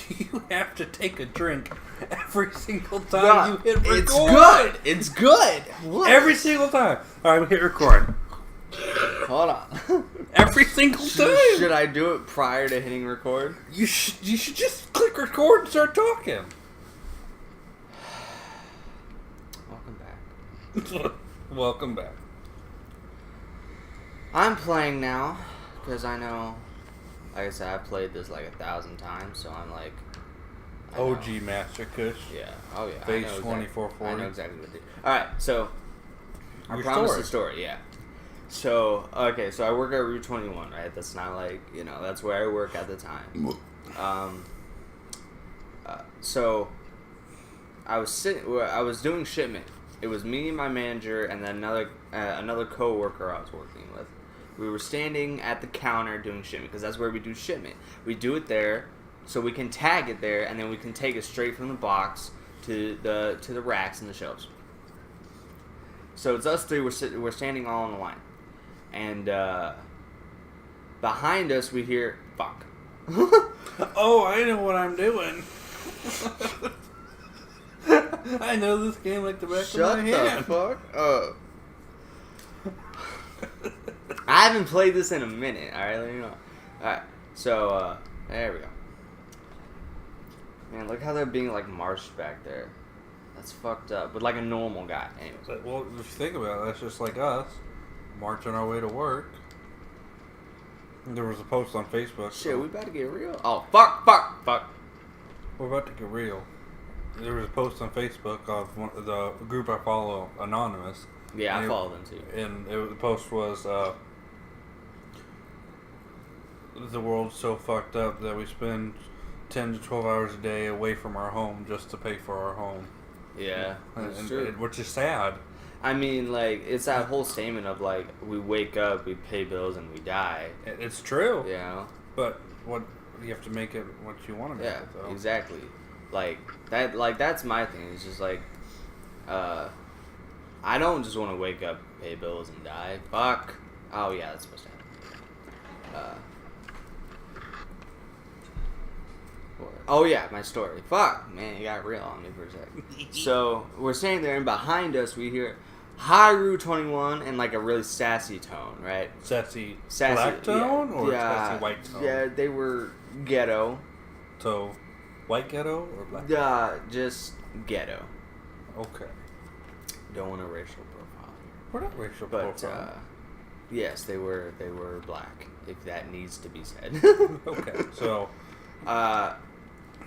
You have to take a drink every single time you hit record. It's good. It's good. What? Every single time. All right, hit record. Hold on. Every single time. Should I do it prior to hitting record? You should just click record and start talking. Welcome back. Welcome back. I'm playing now because I know, like I said, I've played this like 1,000 times, so I'm like OG Master Kush. Yeah. Oh yeah. Phase 2440. I know exactly what it is. All right. So I Your promised story. the story. Yeah. So okay. So I work at RUE 21. Right. That's not like that's where I work at the time. So I was doing shipment. It was me, my manager, and then another coworker I was working with. We were standing at the counter doing shipment because that's where we do shipment. We do it there, so we can tag it there, and then we can take it straight from the box to the racks and the shelves. So it's us three. We're standing all on the line, and behind us we hear fuck. Oh, I know what I'm doing. I know this game like the back of my hand. Shut the fuck up. I haven't played this in a minute, alright? Let me know. Alright, so, there we go. Man, look how they're being, like, marched back there. That's fucked up. But like a normal guy. Anyways. Well, if you think about it, that's just like us marching our way to work. There was a post on Facebook. Shit, we about to get real? Oh, fuck. We're about to get real. There was a post on Facebook of the group I follow, Anonymous. Yeah, I follow them too. And the post was, the world's so fucked up that we spend 10 to 12 hours a day away from our home just to pay for our home. Yeah, that's true. Which is sad. I mean, like, it's that whole statement of, like, we wake up, we pay bills, and we die. It's true. You know? But you have to make it what you want to make it, though. Exactly. That's my thing. It's just, like, I don't just want to wake up, pay bills, and die. Fuck. Oh, yeah, that's supposed to happen. Oh, yeah, my story. Fuck. Man, you got real on me for a sec. So, we're standing there, and behind us, we hear Hi RUE 21 in, like, a really sassy tone, right? Sassy black tone or sassy white tone? Yeah, they were ghetto. So, white ghetto or black? Just ghetto. Okay. Don't want a racial profile here. We're not racial But, profile. yes, they were black, if that needs to be said. Okay, so...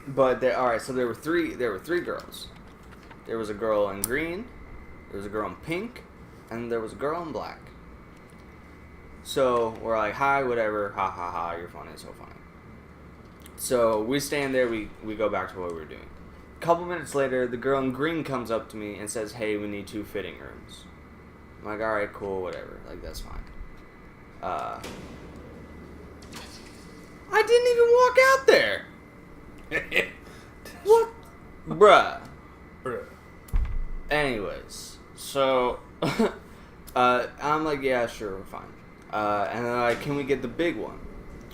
But alright, so there were three girls. There was a girl in green, there was a girl in pink, and there was a girl in black. So we're like, hi, whatever, ha ha ha, you're funny, so funny. So we stand there, we go back to what we were doing. A couple minutes later, the girl in green comes up to me and says, hey, we need 2 fitting rooms. I'm like, alright, cool, whatever, like, that's fine. I didn't even walk out there. What? Bruh. Anyways, so I'm like, yeah, sure, we're fine. And they're like, can we get the big one?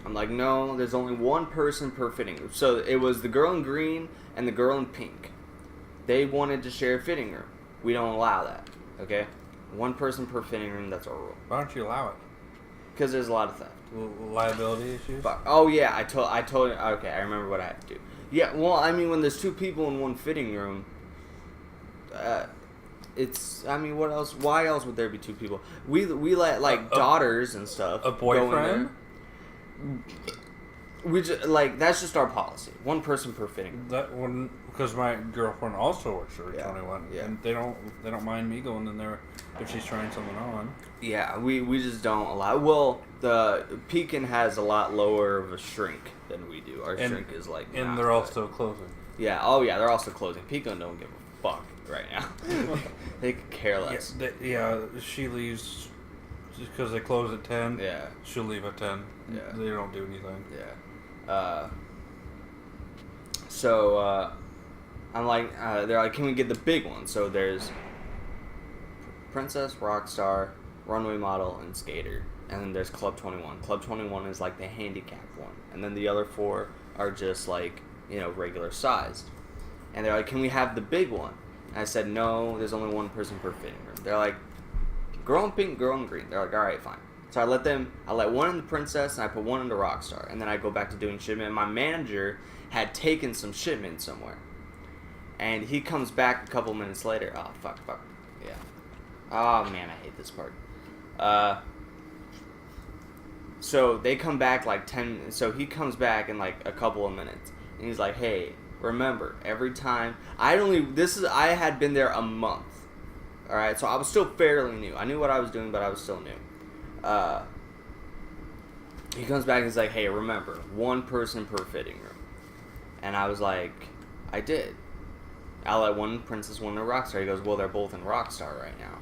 I'm like, no, there's only one person per fitting room. So it was the girl in green and the girl in pink. They wanted to share a fitting room. We don't allow that, okay? One person per fitting room, that's our rule. Why don't you allow it? Because there's a lot of theft. Liability issues? Fuck. Oh, yeah, I told you. Okay, I remember what I had to do. Yeah, well, I mean, when there's 2 people in one fitting room, I mean, what else? Why else would there be 2 people? We let, like, daughters and stuff. A boyfriend? We just, like, that's just our policy. One person per fitting room. Because my girlfriend also works for 21. Yeah. And they don't mind me going in there if she's trying something on. Yeah, we just don't allow. Well, the Pekin has a lot lower of a shrink than we do. Our shrink is like. And they're also closing. Yeah. Oh yeah, they're also closing. Pekin don't give a fuck right now. They could care less. Yeah, she leaves just because they close at 10. Yeah. She'll leave at 10. Yeah. They don't do anything. Yeah. So I'm like, they're like, can we get the big one? So there's Princess, Rockstar, Runway Model, and Skater. And then there's Club 21. Club 21 is like the handicap one. And then the other 4 are just like regular sized. And they're like, can we have the big one? And I said, no, there's only one person per fitting room. They're like, girl in pink, girl in green. They're like, all right, fine. So I let one in the princess and I put one in the rockstar. And then I go back to doing shipment. And my manager had taken some shipment somewhere. And he comes back a couple minutes later. Oh, fuck. Yeah. Oh, man, I hate this part. So they come back like 10... So he comes back in like a couple of minutes. And he's like, hey, remember, every time... I had been there a month. Alright, so I was still fairly new. I knew what I was doing, but I was still new. He comes back and he's like, hey, remember, one person per fitting room. And I was like, I did. I let one princess, one in Rockstar. He goes, well, they're both in Rockstar right now.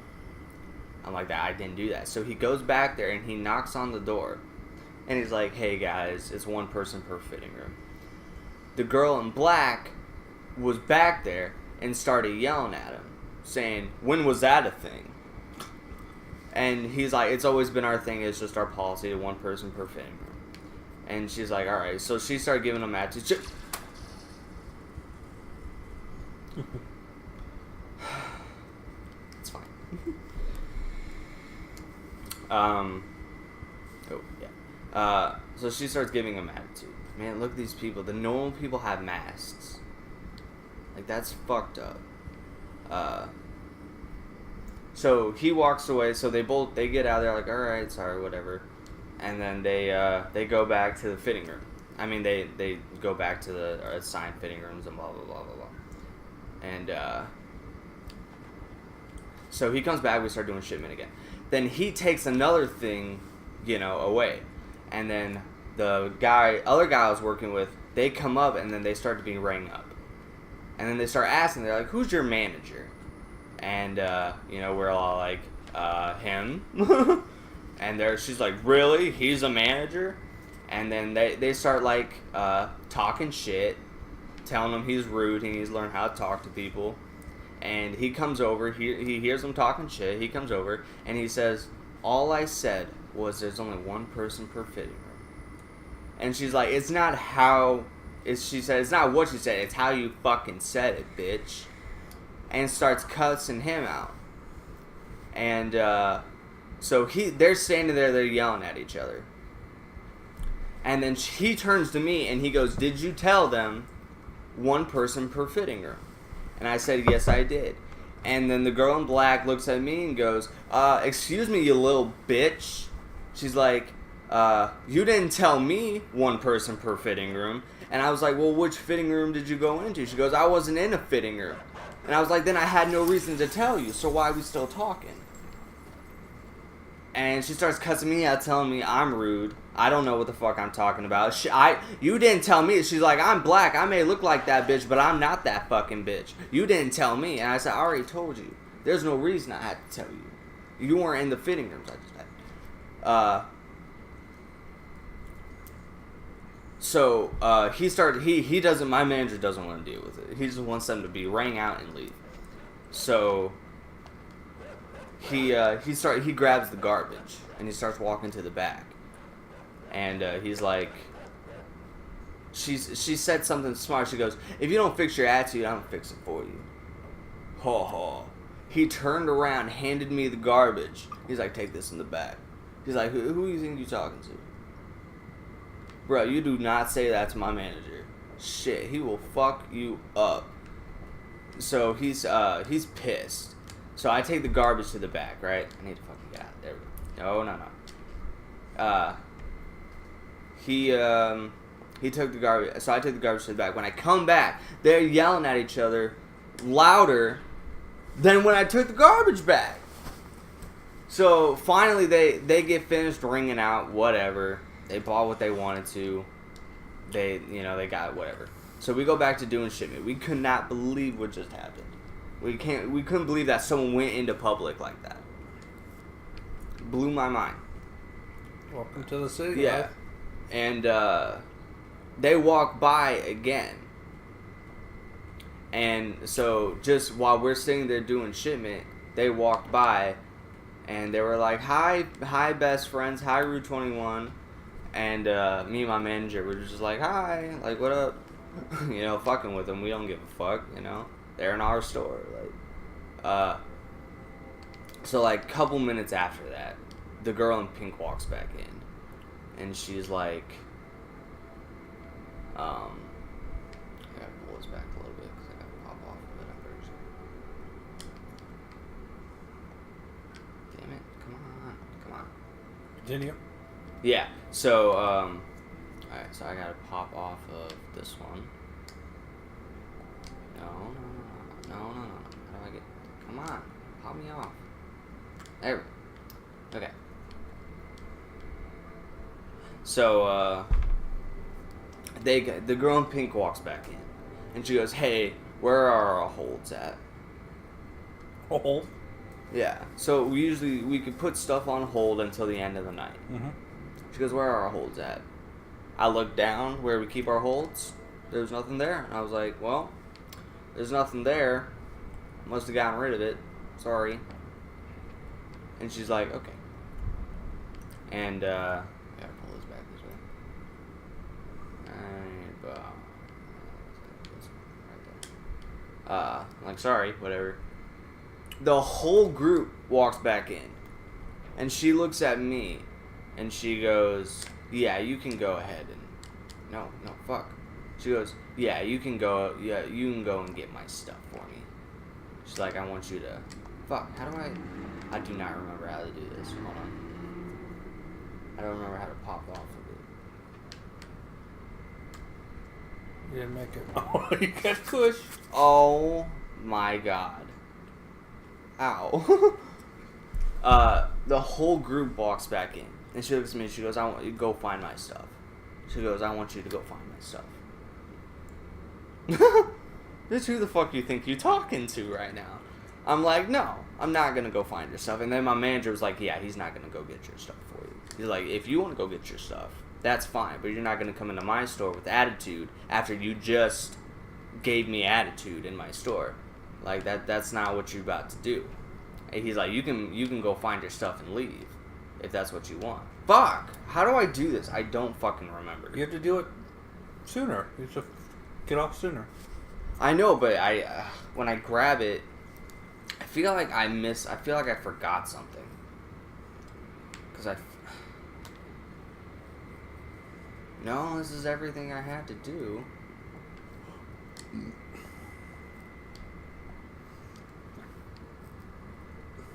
I'm like, I didn't do that. So he goes back there and he knocks on the door. And he's like, hey, guys, it's one person per fitting room. The girl in black was back there and started yelling at him, saying, when was that a thing? And he's like, it's always been our thing. It's just our policy, one person per fitting room. And she's like, all right. So she started giving him attitude. It's fine. Oh, yeah. So she starts giving him attitude. Man, look at these people. The normal people have masks. Like, that's fucked up. So he walks away. So they get out there like, all right, sorry, whatever. And then they go back to the fitting room. I mean, they go back to the assigned fitting rooms and blah blah blah blah blah. And so he comes back. We start doing shipment again. Then he takes another thing, away. And then the other guy I was working with, they come up and then they start to be rang up. And then they start asking. They're like, "Who's your manager?" And we're all like, him. And she's like, really? He's a manager? And then they start like talking shit, telling him he's rude, he needs to learn how to talk to people. And he comes over, he hears them talking shit, he comes over, and he says, all I said was there's only one person per fitting room. And she's like, it's not what she said, it's how you fucking said it, bitch. And starts cussing him out. And so they're standing there, they're yelling at each other. And then he turns to me and he goes, did you tell them one person per fitting room? And I said, yes, I did. And then the girl in black looks at me and goes, excuse me, you little bitch. She's like, you didn't tell me one person per fitting room. And I was like, well, which fitting room did you go into? She goes, I wasn't in a fitting room. And I was like, then I had no reason to tell you, so why are we still talking? And she starts cussing me out, telling me I'm rude. I don't know what the fuck I'm talking about. You didn't tell me. She's like, I'm black. I may look like that bitch, but I'm not that fucking bitch. You didn't tell me. And I said, I already told you. There's no reason I had to tell you. You weren't in the fitting rooms, I just had. So he doesn't, my manager doesn't want to deal with it. He just wants them to be rang out and leave. So he grabs the garbage and he starts walking to the back. And he's like, she said something smart. She goes, if you don't fix your attitude, I'm gonna fix it for you. Ha ha. He turned around, handed me the garbage. He's like, take this in the back. He's like, who do you think you're talking to? Bro, you do not say that to my manager. Shit, he will fuck you up. So he's pissed. So I take the garbage to the back, right? I need to fucking get out. There we go. No. He took the garbage. So I took the garbage to the back. When I come back, they're yelling at each other louder than when I took the garbage back. So finally they get finished ringing out, whatever. They bought what they wanted to. They got whatever. So we go back to doing shipment. We could not believe what just happened. We couldn't believe that someone went into public like that. Blew my mind. Welcome to the city. Yeah. Life. And they walk by again. And so just while we're sitting there doing shipment, they walked by and they were like, hi best friends, hi RUE 21. And me and my manager were just like, hi, like, what up? you know, fucking with them. We don't give a fuck, you know. They're in our store, so like, couple minutes after that, the girl in pink walks back in, and she's like, I gotta pull this back a little bit because I gotta pop off of it. I'm pretty sure. Damn it! Come on. Continue. Yeah. So, alright. So I gotta pop off of this one. No. How do I get? Come on, pop me off. There. Okay. So, the girl in pink walks back in, and she goes, "Hey, where are our holds at?" Hold. Yeah. So we could put stuff on hold until the end of the night. Mm-hmm. She goes, "Where are our holds at?" I looked down where we keep our holds. There was nothing there, and I was like, "Well, there's nothing there. Must have gotten rid of it. Sorry." And she's like, "Okay." And I gotta pull this back this way. I'm like, sorry, whatever. The whole group walks back in, and she looks at me, and she goes, "Yeah, you can go ahead and no, fuck." She goes, "Yeah, you can go and get my stuff for me." She's like, "I want you to fuck. How do I do not remember how to do this. Hold on. I don't remember how to pop off of it. You didn't make it. Oh, you got push. Oh my god. Ow. The whole group walks back in. And she looks at me and she goes, "I want you to go find my stuff." She goes, "I want you to go find my stuff." Bitch, who the fuck you think you talking to right now? I'm like, "No, I'm not gonna go find your stuff." And then my manager was like, "Yeah, he's not gonna go get your stuff for you." He's like, "If you want to go get your stuff, that's fine, but you're not gonna come into my store with attitude after you just gave me attitude in my store. Like that's not what you're about to do." And he's like, you can go find your stuff and leave if that's what you want." Fuck! How do I do this? I don't fucking remember. You have to do it sooner. You have to get off sooner. I know, but when I grab it, I feel like I forgot something. Because No, this is everything I had to do.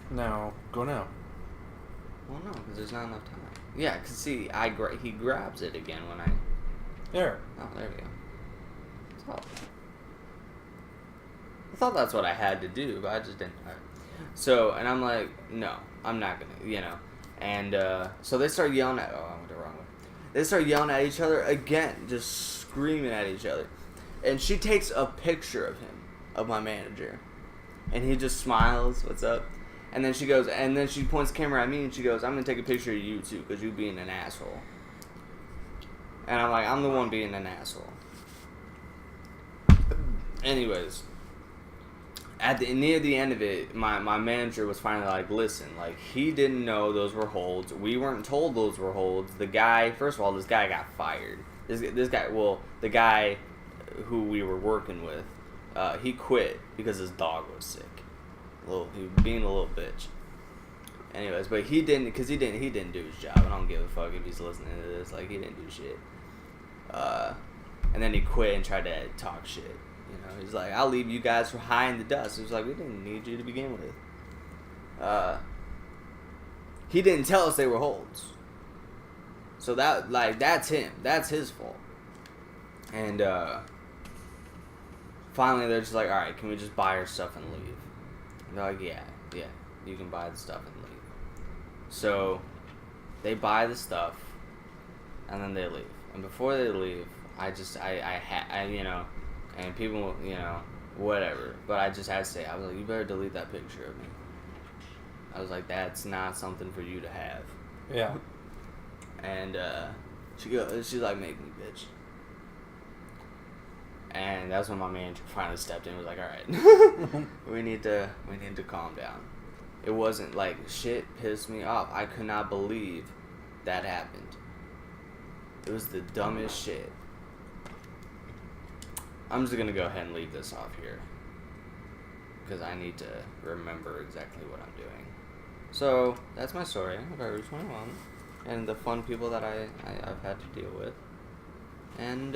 Now, go now. Well, no, because there's not enough time. Yeah, because see, he grabs it again when I... There. Oh, there we go. So, I thought that's what I had to do, but I just didn't. Right. So, and I'm like, no, I'm not going to, you know. And so they start yelling at... Oh, I went the wrong way. They start yelling at each other again, just screaming at each other. And she takes a picture of him, of my manager. And he just smiles, "What's up?" And then she goes, and then she points the camera at me and she goes, "I'm going to take a picture of you too, because you being an asshole." And I'm like, I'm the one being an asshole. Anyways, near the end of it, my manager was finally like, "Listen, like, he didn't know those were holds. We weren't told those were holds. The guy, first of all, this guy got fired. This guy, well, the guy who we were working with, he quit because his dog was sick. He was being a little bitch." Anyways, but he didn't do his job. I don't give a fuck if he's listening to this. Like, he didn't do shit. And then he quit and tried to talk shit. You know, he's like, "I'll leave you guys for high in the dust." He was like, "We didn't need you to begin with." He didn't tell us they were holds. So that's him. That's his fault. And finally they're just like, "All right, can we just buy our stuff and leave?" And they're like, yeah, you can buy the stuff and leave. So they buy the stuff and then they leave. And before they leave, I you know, and people, you know, whatever. But I just had to say, I was like, "You better delete that picture of me." I was like, "That's not something for you to have." Yeah. And she's like, "Make me, bitch." And that's when my manager finally stepped in and was like, "All right, we need to calm down." It wasn't like, shit pissed me off. I could not believe that happened. It was the dumbest shit. I'm just gonna go ahead and leave this off here because I need to remember exactly what I'm doing. So that's my story of Area 21 and the fun people that I've had to deal with. And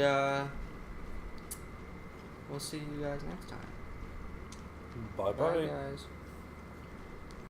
we'll see you guys next time. Bye Bye, bye. guys.